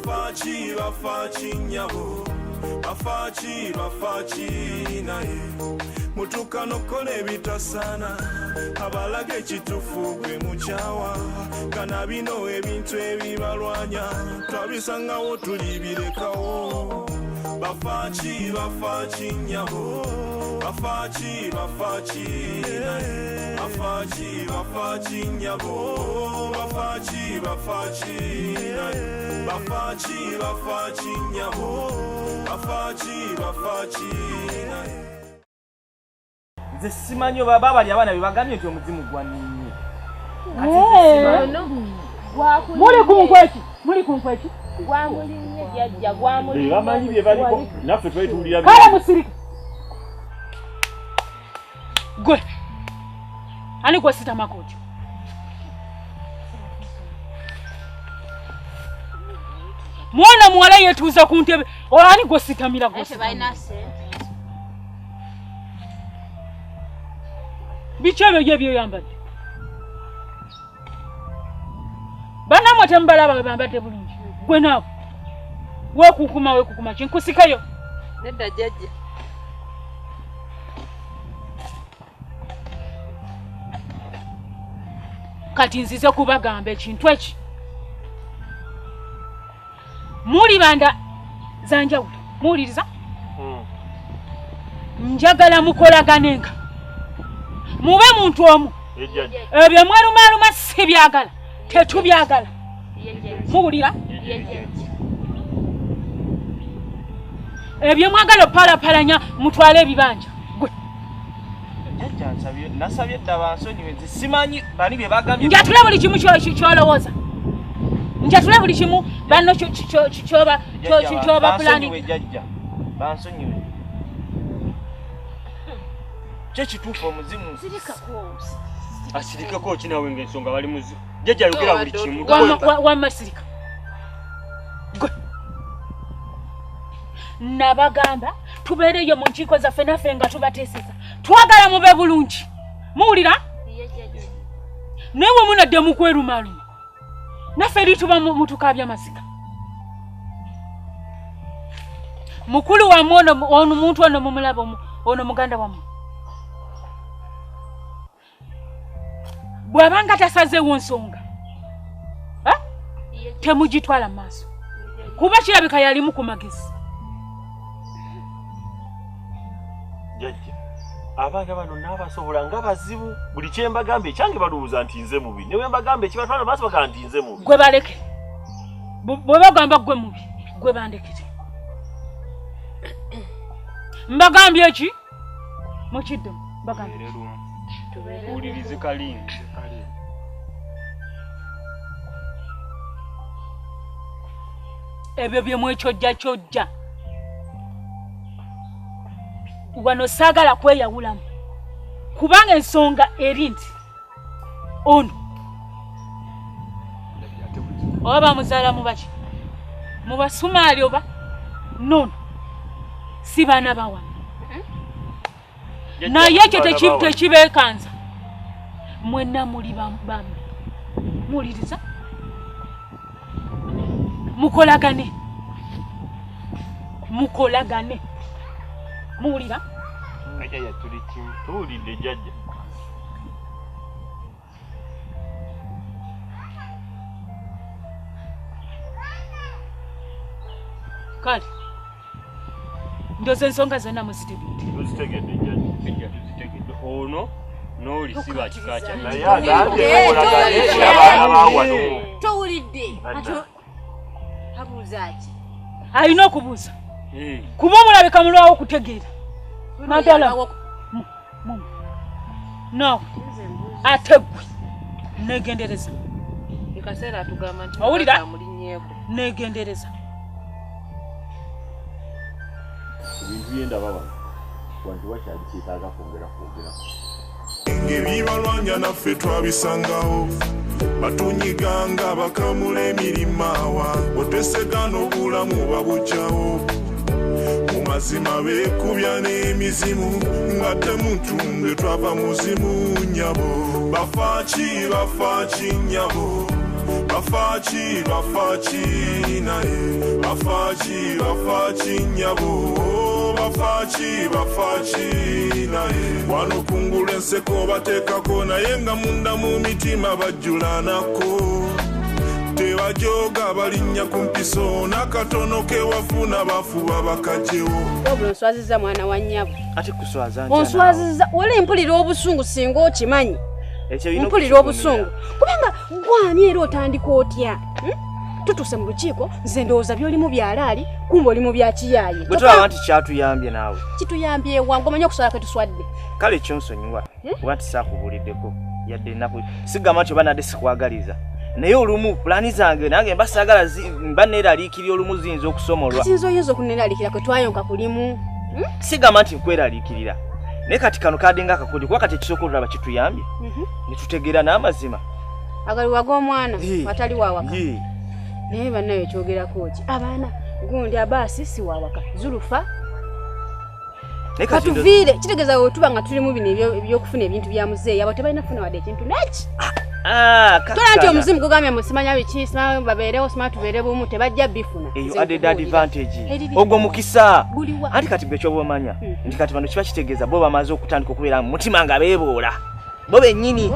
bafachi nyabo bafachi naye mutukano kole bitasana abalage kitufu gwe muchawa kana bino ebintu ebibalwanya twabisangawo tulibirekawo bafachi nyabo bafachi nyabo bafachi nyabo bafachi nze simanyi baba bali abana bibagamye nti omuzimu gwaninye muli kunkweki gwamulinye jajja gwamulinye bamanyi bye baliko naffe twetulira kale musirika gwe ani kwa sita makojo mwana muwala yetuuza ku ntebe olani gwe sitamira gwe bichebe yebyo yambadde banamwe tembalaba bambadde bulungi gwe naawe weekukuma kinkusikayo nedda jjajja kati nzize kubagamba ekintu eki muli banda zanjawulo muwuliriza njagala mukolaganenga mube muntu omu ebyo mwerumaaluma si byagala tetubyagala muwulira ebyo mwagala opalapalanya mutwale ebibanja gwe nasabye dda bansonyiwe nze simanyi bani bye bagamye njatule buli kimu kyolowooza njatule buli kimu banno kyoba pulani jjajja bansonyiwe kyekituufu omuzimu asirikeko kinawe ng'ensonga bali muzimu jjajja ayogera buli kimu wamasirika gwe nabagamba tubeereyo mu nkiiko zaffe naffe nga tubateeseza twagala mube bulungi muwulira naye munadde mukwerumaaluma naffe eri tuba mutukaabya masika mukulu wammwe ono muntu ono mumulaba ono muganda wammwe bw'abanga tasazeewo nsonga temugitwala mu maaso kuba kirabika yalimu ku magezi jjajja abaana bano n'abasobola nga bazibu buli kye mbagamba ekyange balowooza nti nze mubi newe mbagamba ekibatwala maaso bakala nti nze mubi gwe baleke bwe bagamba gwe mubi gwe bandekete mbagambye eki mukiddemu mbagambye tuwulirize kalinga ebyo bye mwekyojja wano saagala kweyawulamu kubanga ensonga eri nti ono oba bamuzaala mubaki mubasumaali oba nono si baana bawa naye ekyo tekibeekanza mwenna muli bambi muwuliriza mukolagane muwulira jjajja tuli kimu tuwulidde jjajja kale ndoza ensonga zonna muzitegedde tuzitegedde jjajja tuzitegedde ono n'oli si bakika kya naye agambye mukolagane abaana bawano towulidde abuuza ki alina okubuuza kuba omulabika mulwawo okutegeera naddala naawe ate gwe negendereza ekaseera atugamba nti owulira amulinyeeko negendereza ebintu byendaba bano wantu wakyali kyetaaga kwongera ngebibalwanya naffe twabisangawo batunyiganga bakamula emirimawa otesegana obulamu babukyawo mu mazima beekubya n'emizimu nga temutunde twava muzimu nyabo bafaaki nyabo bafachi naye bafachi nyabo bafachi naye wano kungulu enseko bateekako naye nga munda mu mitima bajjulanako tebajoga balinnya ku mpiso n'akatono ke wafuna bafuba bakajewo wabula onswaziza mwana wa nnyabo ate kuswaza onswaziza wala empulira obusungu singa okimanyi mpulira obusungu kubanga gwani era otandika otya tutuse mu lukiiko nze ndowooza byolimu byalaali kumba oli mu byakiyaaye bwe tulaba nti kyatuyambye naawe kituyambye wange omanyi okuswala kwe tuswadde kale kyonsonyiwa kuba nti saakubuuliddeko yadde ennaku sigamba nti oba nadde sikwagaliza naye olumu pulaani zange nange mba saagala mba neeraliikirira olumu ziyinza okusomolwa kati nze oyinza okuneeraliikira kwe twayonka kulimu sigamba nti nkweraliikirira naye kati kano kadde nga akakodi kuba kati ekisooka olulaba kituyambye ne tutegeera n'amazima agaliwa g'omwana watali wawaka naye bannayo ekyogerako ki abaana gundi abaasi si wawaka zulufa katuviire kitegeeza wetuba nga tulimu bino ebyokufuna ebintu bya muzeeyi abo tebalina kufuna wadde ekintu neki tola nti omuzimu gugambye musimanya biki simanya babeerewo simanya tubeere bumu tebajja bifuna eyo added advantage ogwo mukisa anti kati gwe kyoba omanya nti kati bano kiba kitegeeza bo bamaze okutandika okubeera mu mutima nga beeboola bo bennyini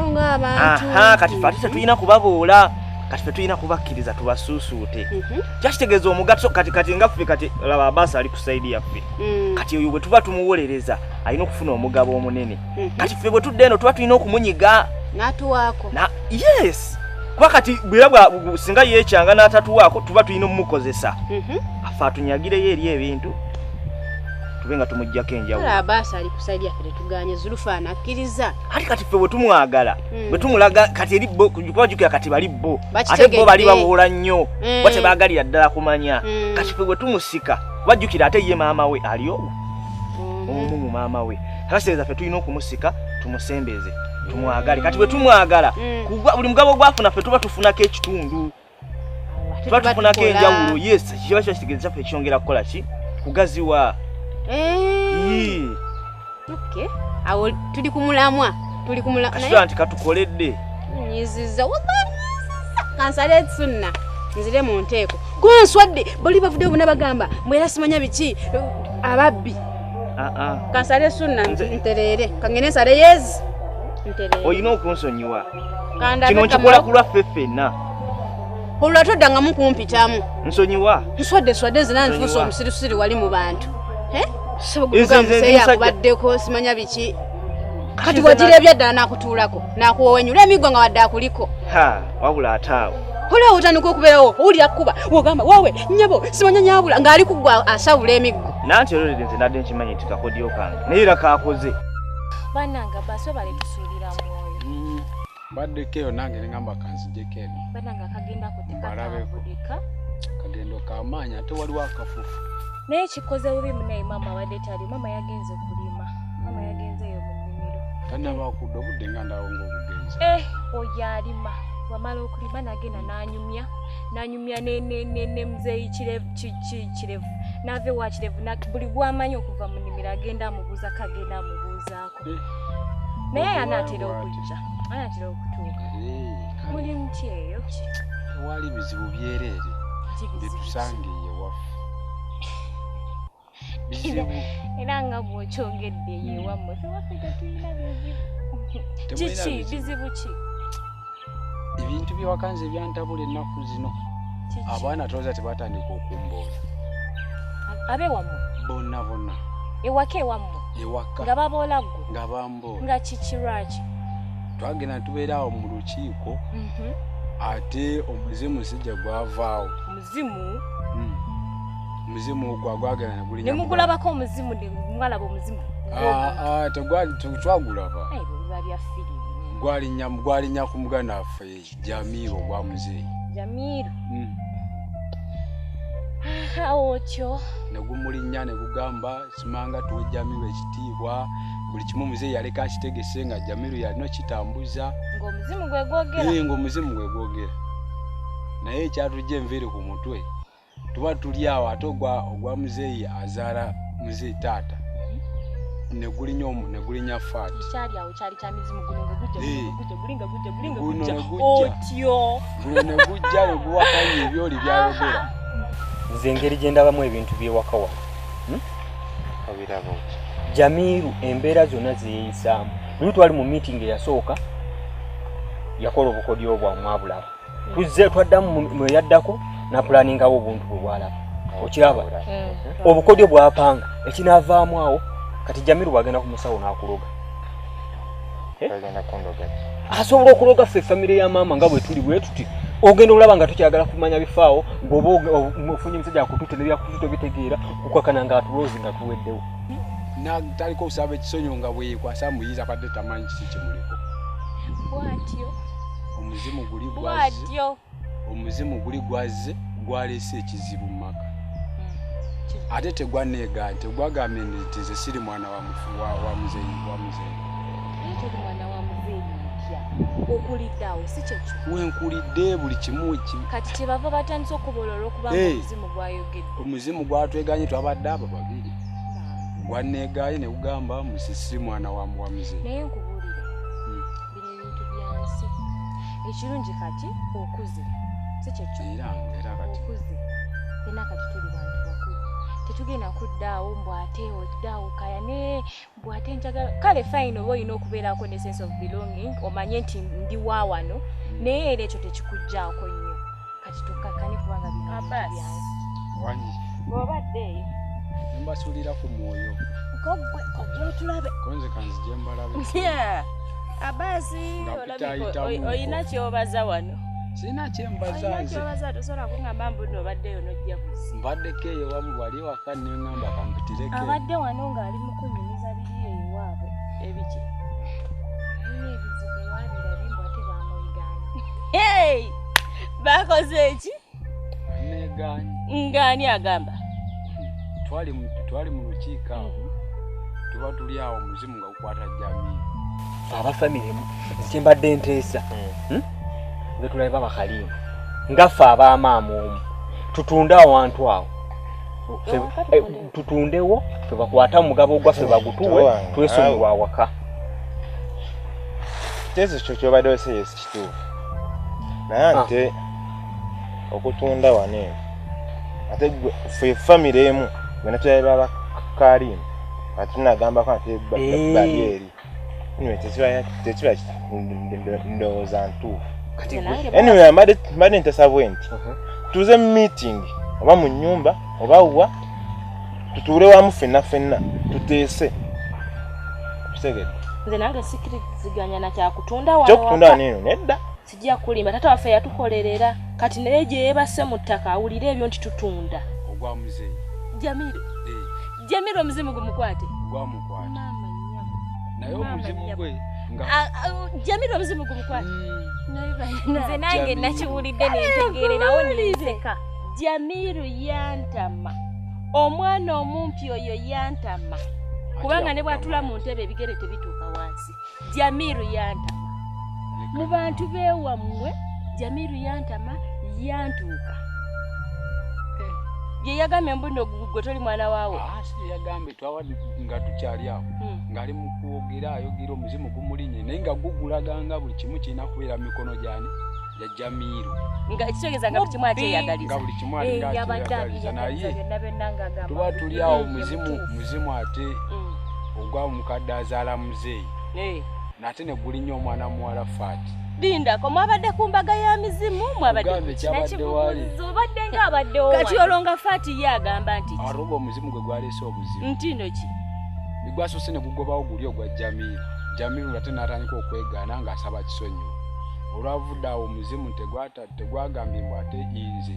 kati fe ate tetulina kubaboola kati fe tulina kubakkiriza tubasuusuute kyakitegeeza omugato kati nga ffe kati laba abaasa ali ku sayidi yaffe kati oyo bwe tuba tumuwolereza alina okufuna omugabo omunene kati ffe bwe tudde eno tuba tulina okumunyiga n'atuwaako yes kuba kati bwera singa yeekyanga n'atatuwaako tuba tulina omumukozesa afe atunyagireyo eri ebintu tube nga tumuggyako enjawulo abaasa ali ku sayidi yaffe tetuganye zulufa anakkiriza ati kati ffe bwe tumwagala bwe tumulaga kati eri bo kubajjukira kati bali bo ate bo bali baboola nnyo kuba tebaagalira ddala kumanya kati ffe bwe tumusika bajjukira ate ye maama we aliyo omu mu maama we akaseeza ffe tulina okumusika tumusembeze tumwagale kati bwe tumwagala buli mugabo gwafuna ffe tuba tufunako ekitundu tuba tufunako enjawulo yes kiba kiba kitegeeza ffe ekyongera kukola ki kugaziwa okay awo tuli kumulamwa naye nti katukoledde nyiziza kansale sunna nzire mu nteeko gwenswadde bali bavudde bonna bagamba mbwera simanya biki ababbi kansale sunna ntereere kangene nsale yezi ntereere oyina okunsonyiwa kino nkikola ku lwaffe ffenna olwo toddangamu kumpitamu nsonyiwa nswadde nzina nfuusa omusirusiri wali mu bantu sabagugamuseyakubaddeko simanya biki kati wagirebya ddala nakutuulako nakuwenyula emiggo nga wadde akuliko wabula ataawo olwo otandika okubeerawo owulira kuba wogamba wowe nyabo simanya nyabula ng'ali kuggwa asawula emiggo nanti olwedde nze nadde nkimanyi nti kakodyo kange naye era kakoze bannanga baswe baletusuulira mwoyo baddeko eyo nange nengamba kanzijeko eno bannanga kagenda kutekatambulika kagendo kamaanyi ate waliwo akafufu naye kikoze bubi munaye maama wadde tali mama yagenze kulima mama yagenzeeyo mu nnimiro tanabakudde obudde nga ndawo ng'obugenzi oyo alima wamala okulima nagenda nanyumya ne muzeeyi kirevu naava ewa kirevu buli gwamanyi okuva mu nnimiro agenda amubuuza kagenda amubuuzaako naye anaatera okujja anaatera okutuuka muli muti eyo ki wali bizibu byereere byetusangiye waffe bizibu era nga bw'okyogedde yewammwe fewaffe tetulina bizibu bizibu ki ebintu byewakanze ebyantabula ennaku zino abaana tolooza tebatandika okumboola abewammwe bonna ewaka ewammwe ewaka nga baboola ggwe nga bamboola nga kikirwaki twagenda tubeera awo mu lukiiko ate omuzimu sijja gwavaawo omuzimu gwagenda ne mugulabako omuzimu mwalaba omuzimu twagulaba biba bya firimu gwalinnya ku muganda waffe Jamiiro gwa muzeeyi Jamiiro awo otyo ne gumulinnya ne gugamba simanga tuwe Jamiiro ekitiibwa buli kimu muzeeyi yaleka akitegese nga Jamiiro yalina kitambuza ng'omuzimu gwe gwogera ng'omuzimu gwe gwogera naye ekyatujja enviiri ku mutwe tuba tuli awo ate ogwa muzeeyi azaala muzeeyi taata negulinya fat Ichali awo chali cha mizimu gunonga gulinga Guno otyo negujja neguwakanya ebyoli byayogera nze engeri gye ndabamu ebintu by'ewaka wano abirabo Jamiru embeera zonna zeeyisaamu luli twali mu meeting eyasooka yakola obukodyo bwamwabulaba tuzze twaddamu mweyaddako napulaningawo obuntu bwe bwalaba okiraba obukodyo bwapanga ekinaavaamu awo kati Jamiru bwagenda ku musawo n'akuloga agenda kundoga asobola okuloga ffe famire ya maama nga bwe tuli bwe tuti ogenda olaba nga tukyagala kumanya bifaawo ng'oba ofunye omusajja akututte nebyakututte bitegeera kukakana nga atulozi nga tuweddewo taliko kusaba ekisonyo nga bwekwasa muyiza kadde tamanyi kiki kimuliko bwatyo omuzimu guli gwazze gwaleese ekizibu mu maka ate tegwaneeganye tegwagambye nti nze siri mwana wa muzeeyi okuliddawo si kyekyo wenkulidde buli kimu kati kyebava batandise okubolola okuba omuzimu gwayogedde omuzimu gwatweganye twabadde abo babiri gwaneegaye ne kugamba musisi mwana wa muzeeyi naye nkubuulire bino ebintu byansi ekirungi kati okuze si kyekyo era kati okuze fena kati tuli bantu bakulu tetugenda kuddaawo mbwate oddaawo kayane mbwate njagala kale fine oba olina okubeerako ne sense of belonging omanye nti ndi wa wano naye era ekyo tekikugjaako nnyo kati tukkakane kubanga bino byansi wanyi bw'obaddeeyo mbasuulira ku mwoyo kogwe kojja otulabe konze kanzije mbalabe abasi olina kyobaza wano sina kyembaza nze tosobola kungamba mbu n'obaddeyo n'ojja buzi mbaddeko eyo wamu wali waka neŋŋamba kampitireko abadde wano ng'ali mu kunyumiza biri ewaabwe ebiki alina ebizibu wabirabi mbu ate bamweganye bakoze eki neeganye ng'ani agamba twali mu lukiiko awo tuba tuli awo omuzimu nga gukwata Jamiru abafamire kyembadde nteesa nze tulaba bakalimu ngaffe abaamaama omu tutunde awantu awo tutundewo ffe bakwata omugabo gwaffe bagutuwe twesonyiwa awaka kiteeso kyo kyobadde oseye si kituufu naye ate okutunda wano eno ate ffe famire emu gwe natulaba bakalimu ate tunagambako ate bali eri tekiba ndowooza ntuufu anyway mbadde ntesa bwenti tuze mu meeting oba mu nnyumba oba wa tutuule wamu ffenna tuteese tutegedde nze nange sikiriziganya na kyakutunda wano kyokutunda wano eno nedda sijja kulimba tata waffe yatukolerera kati naye gye yeebase mu ttaka awulire ebyo nti tutunda ogwa muzeeyi Jamiru omuzimu gumukwate gwamukwata maama nnyabo naye omuzimu gwe Jamiru omuzimu gumukwate nze nange nakiwulidde nentegeererawo nenseka Jamiru yantama omwana omumpi oyo yantama kubanga ne bwatula mu ntebe ebigere tebituuka wansi Jamiru yantama mu bantu beewammwe Jamiru yantama yantuuka ye yagambye mbuno gwe toli mwana waawo si yagambye twawa nga tukyali awo ng'ali mu kwogera ayogera omuzimu gumulinye naye nga gugulaganga buli kimu kirina kubeera mu mikono gyani ya Jamiru nga kitegeeza nga buli kimu akyeyagaliza nga buli kimu alinga akyeyagaliza naye tuba tuli awo muzimu ate ogwa mukadde azaala muzeeyi nate ne gulinya omwana muwala Faati Linda mwabadde ku mbaga ya mizimu mwabadde obadde ng'abaddewo kati olonga Faati ye agamba nti aroba omuzimu gwe gwaleese obuzibu ntino ki bigwasose ne gugobawo guli ogwa Jamiru ngate n'atandika okwegaana ng'asaba kisonyiwo olwavudde awo omuzimu tegwagambye mbu ate inze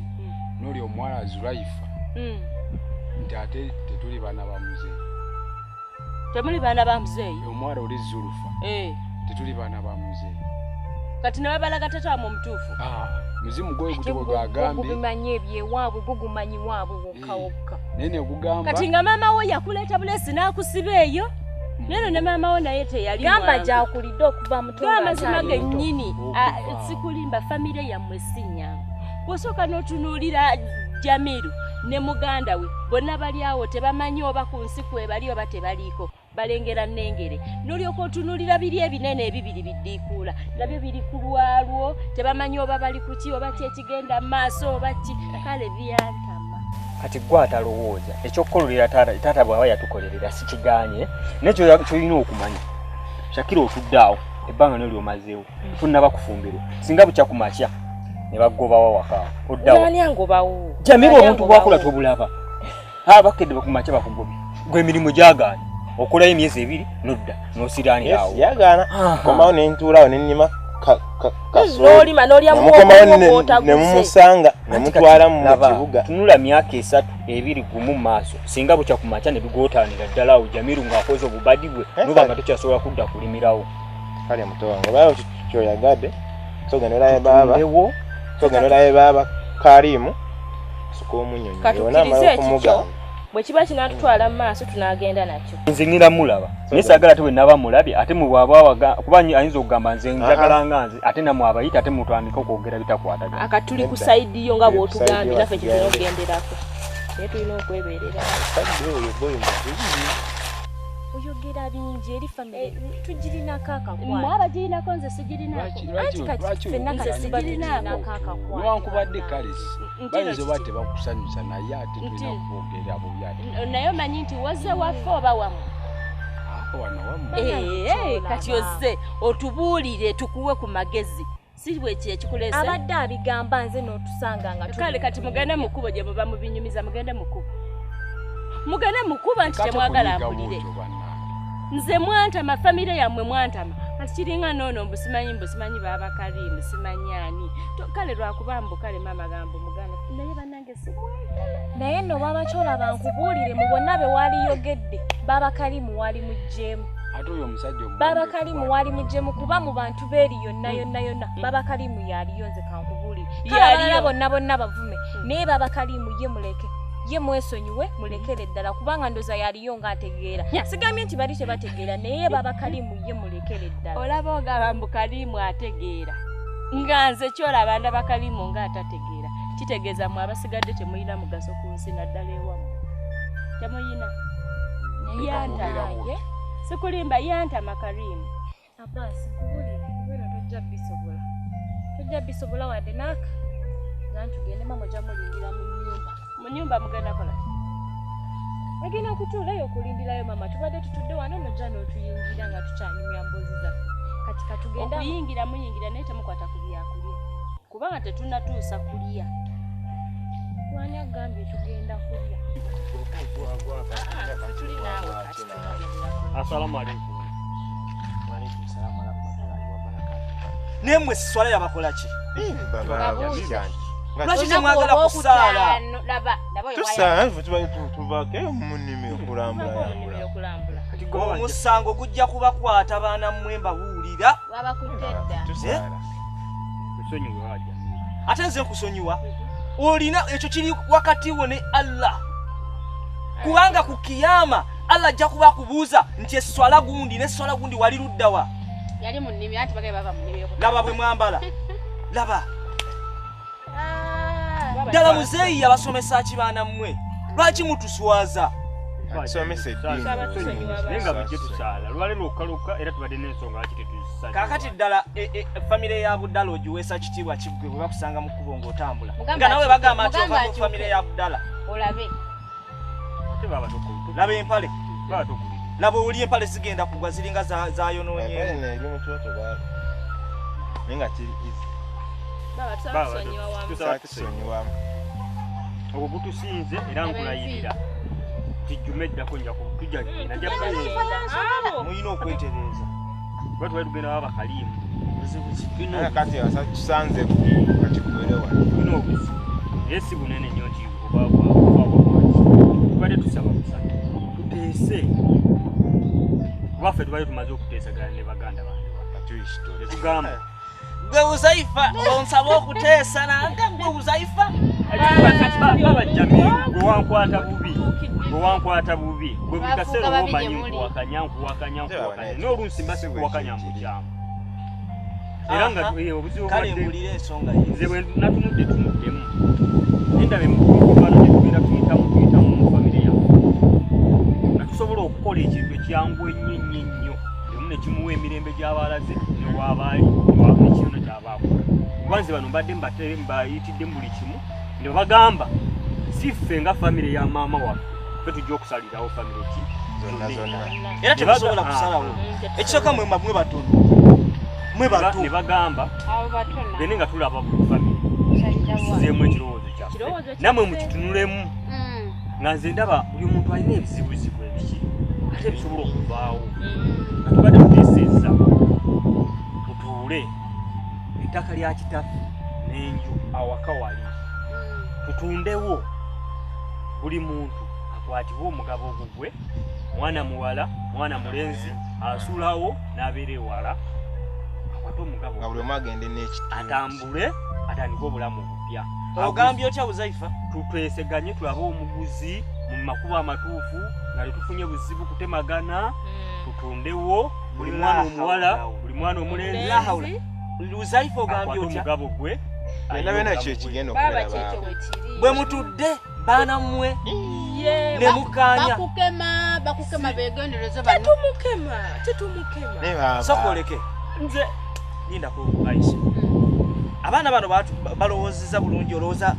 n'oli omuwala Zulaifa nti ate tetuli baana ba muzeeyi temuli baana ba muzeeyi omuwala oli Zulufa tetuli baana ba muzeeyi kati ne babalaga tata wa mutuufu muzimu gwe gutugagambye gubimanye ebyewaabwe gugumanyi waabwe wokka nene gugamba kati nga maama wo yakuleeta bulesi n'akusiba eyo neno ne maama wo naye teyali gamba gyakulidde okuva mutonda amazima gennyini sikulimba famire yammwe sinyangu bw'osooka n'otunuulira Jamiru ne muganda we bonna bali awo tebamanyi oba ku nsi kwebali oba tebaliiko balengera nnengere n'olyoka otunuulira biri ebinene ebibiri biddiikuula nabyo biri ku lwalwo tebamanyi oba bali ku ki oba ki ekigenda mu maaso oba ki kale byantama kati gwe atalowooza ekyokukololera taata bw'aba yatukolerera si kiganye nekyo kyolina okumanya Shakira otudde awo ebbanga nolyo omazeewo tunnaba kufumbirwa singa bukya ku makya ne bagobawo waka oddawo Jamiru omuntu bwakula tobulaba bakedde bakumakya bakugobye gwe emirimu gyagaana okolayo emyezi 2 nodda n'osiraanirawo yagaana komawo nentuulawo nennima n'olima n'olyamuwoota nemumusanga nemutwala mu kibuga tunula myaka 3 2 gumu mu maaso singa bukya ku makya ne bigootaanira ddala awo Jamiru ng'akoze obubadi bwe noba nga tukyasobola kudda kulimirawo kale muto wange bayo kyoyagadde sogenolaye baba Karimu sukomunyonyi katukirize ekikyo bwe kiba kinatutwala mu maaso tunaagenda nakyo nze ngira mulaba naye saagala tewe naba mulabye ate mu bwaba kuba ayinza okugamba nze njagala nga nze ate namwe abayita ate mutandika okwogera bitakwatagana akatuli ku sayidi yo nga bw'otugambye naffe kye tulina okugenderako naye tulina okwebeerera oyogera bingi eri famire tugirinako akakwano abagirinako nze sigirinako anti kati ffenna kati sigirinako akakwano newankubadde kalesi bayinza oba tebakusanyusa naye ate tulina kuboogera abo byati naye omanyi nti wazze waffe oba wamu kati ozze otubuulire tukuwe ku magezi si bweki ekikuleese abadde abigamba nze n'otusanga nga kale kati mugende mukubo gye muba mubinyumiza mugende mukubo nti temwagala mpulire nze mwantama famire yammwe mwantama kati kiringa noono mbusimanyi baba Karimu simanyi ani kale lwakubambu kale mama gambo mugana naye bannange simwagala naye nno baba kyolaba nkubuulire mu bonna be waliyogedde baba Karimu wali mugjeemu ate oyo omusajja baba Karimu wali mugjeemu kuba mu bantu beeri yonna baba Karimu yaliyo nze kankubuulire kale bonna bavume naye baba Karimu ye muleke ye mwesonyiwe mulekere ddala kubanga ndoza yaliyo ng'ategeera sigambye nti bali tebategeera naye baba Karimu ye mulekere ddala olaba ogamba mbu Karimu ategeera nga nze kyolaba ndaba Karimu ng'atategeera kitegeeza mwe abasigadde temuyina mugaso ku nsi naddala ewamu temuyina yantamaye sikulimba yantama Karimu abasi kubulira tojja bisobola wadde naaka nantugende mama jamulingira mu nyumba mugenda kola agenda kutuulayo okulindirayo mama tubadde tutudde wano nojja n'otuyingira nga tukyanyumya mbozi zaffe kati katugenda okuyingira muyingira naye temukwata ku byakulya kubanga tetunnatuusa kulya wani agambye tugenda kulya Assalamu alaikum. Naye mmwe siswala yabakola ki? Lwaki temwagala kusaala? Tusaala tubake munimi okulambula. Omusango gujja kubakwata baana mmwe mbabuulira. Tusaala. Kusonyiwa waja. Ate nze nkusonyiwa. Olina ekyo kiri wakati wo ne Allah. Kubanga ku kiyama Allah ajja kuba kubuuza nti eswala gundi ne swala gundi wali luddawa. Yali mu nnimi anti bagaye bava mu nnimi. Laba bwe mwambala. Laba. Dala muzeeyi yabasomesa kibaana mmwe. Lwaki mutuswaza? Somesa eddiini. Nenga bujje tusaala. Lwalero okaluka era tubadde n'ensonga lwaki tetuzisaala. Kaakati ddala famire ya Abdalla ogiweesa kitiibwa kiggwe bwe bakusanga mu kkubo ng'otambula. Nga nawe bagamba nti ova mu famire ya Abdalla. Olabe. Ate baba tukulitu. Laba empale. Baba tukulitu. Laba oli empale zigenda kugwa ziringa zaayonoonye. Eri mu kyoto baba. Nenga kiri easy. Baba tusonyiwa wamu. Tusonyiwa. Ogwo gutusinze era nkulayirira. Tijjume ddako nja kujja najja muyina okwetereeza. Batu bali tugenda baba Karimu. Kino kati tusanze kakikuberewa. Kino okusi. Esi bunene nnyo nti obaba tubadde tusaba kusatu. Tuteese. Waffe tubadde tumaze okuteesagana ne baganda bange. Atuyishito. Tugamba. Gwe uzaifa onsaba okuteesa nange gwe uzaifa. Baba Jamiru gwe wankwata bubi. Gwe wankwata bubi. Gwe bikaseera omanyi nkuwakanya. N'olunsi mbase kuwakanya mu kyamu. Era nga obuzibu kale mbulira ensonga ye. Nze bwe natunudde tumuddemu. Nendabe mu kubana ne tugenda tuyitamu mu famire yaffe. Natusobola okukola yakola ekintu ekyangu ennyo emu ne kimuwa emirembe gy'abalaze ne waabaali ekino kyabaakola kubanze bano mbadde mbayitidde mu buli kimu ne bagamba si ffe nga famire ya maama waffe ffe tujja okusalirawo famire ki era tebasobola kusalawo ekisooka mwe batono ne bagamba gende nga tulaba buli famire tusizeemu ekirowoozo kyaffe nammwe mukitunulemu nga nze ndaba buli omuntu alina ebizibuzibu ebiki ate bisobola okuvaawo nga tubadde tuteesezza tutuule ettaka lya kitaffe n'enju awaka wali tutundewo buli muntu akwatibwe omugabo ogugwe mwana muwala mwana mulenzi asulawo n'abeera ewala akwate omugabo nga buli omu agende n'ekitundu atambule atandike obulamu bupya ogambye otya Buzaifa tutweseganye tulabe omuguzi mu makubo amatuufu nga tetufunye buzibu kutemagana tutundewo buli mwana omuwala buli mwana omulenzi Buzaifa ogambye otya omugabo gwe byonna kyo ekigenda okubeera bwe mutudde baana mmwe ne mukaanya bakukema begendereze bano tetumukema sokoleke nze linda ku Aisha abaana bano balowoozeza bulungi olowooza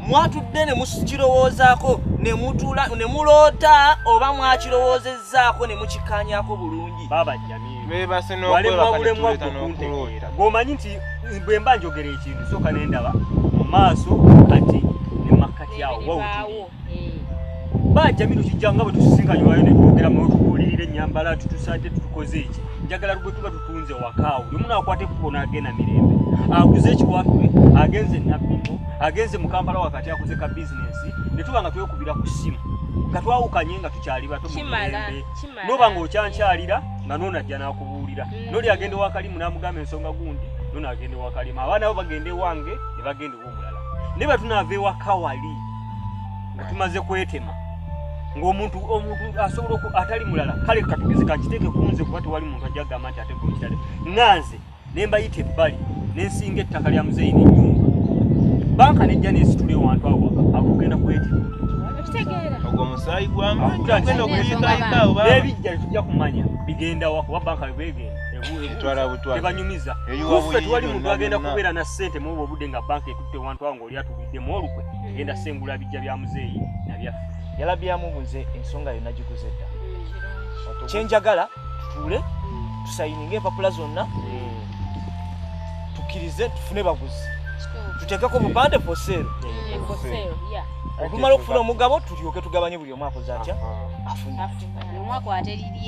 mwatudde ne mukirowoozaako ne mutula ne muloota oba mwakirowoozezzaako ne mukikaanyaako bulungi baba Jamiru beebase n'okwebaka n'okuloota ng'omanyi nti bwe mba njogera ekintu sooka ne ndaba mu maaso kati ne makkati awo wawutuli ba Jamiru kijja nga bwe tusisinkanyiwayo ne twogeramu tubuulirira ennyambala tutusadde tutukoze eki njagala bwe tuba tutunze wakaawo buli omu naakwata ekkubo n'agenda mirembe aguze ekikwatule agenze Nabbingo agenze mu Kampala wakati akoze ka bizinensi ne tuba nga twekubira ku ssimu nga twawukanye nga tukyali bato mu mirembe n'oba ng'okyankyalira nga n'onajja n'akubuulira n'oli agenda ewakalimu n'amugamba ensonga gundi n'ono agenda ewakalimu abaana bo bagenda ewange ne bagenda ew'omulala naye bwe tunaava ewaka wali nga tumaze kwetema ng'omuntu asobola atali mulala kale katugeze kakiteeke kunze kuba tewali muntu ajja kugamba nti ate gomukitale nganze ne mbayita ebbali n'ensinga ettaka lya muzeeyi n'ennyumba banka nejja n'esitula ewantu awo akugenda kwetema ogwo omusaayi gw'amaanyi ogenda okuyikayika oba n'ebijja tujja kumanya bigenda wa kuba banka bwegenda tebanyumiza kuffe tewali muntu agenda kubeera na ssente mu obwo obudde nga banka ekutte ewantu awo ng'oli atuliddemu olukwe egenda sengula bijja bya muzeeyi nabyaffe yalabyamu buze ensonga yonna gikuze dda kyenjagala tutuule tusayininga empapula zonna tukkirize tufune baguzi tuteekeko bupande for sale otumala okufuna omugabo tulyoke tugabanye buli omu akoze atya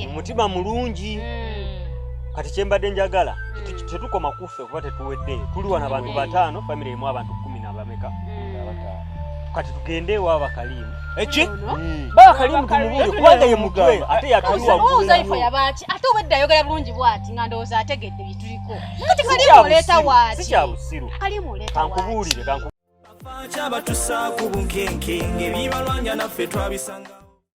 omutima mulungi kati kyembadde njagala tetukoma kuffe kuba tetuweddeyo tuli wano abantu 5 famire emu abantu 10 n'abameka kati tugende ewa Abakalimu eki Bakalimu tumubule kubanga ye mutwe ate yatuliwa Buzaifa yabaki ate obedda ayogera bulungi bwati nga ndowooza ategedde bituliko kati Kalimu oleeta waaki sikya busiru Kalimu oleeta waaki kankubuulire Abakyaba tusaako bunkenke ng'ebibalwanya naffe twabisanga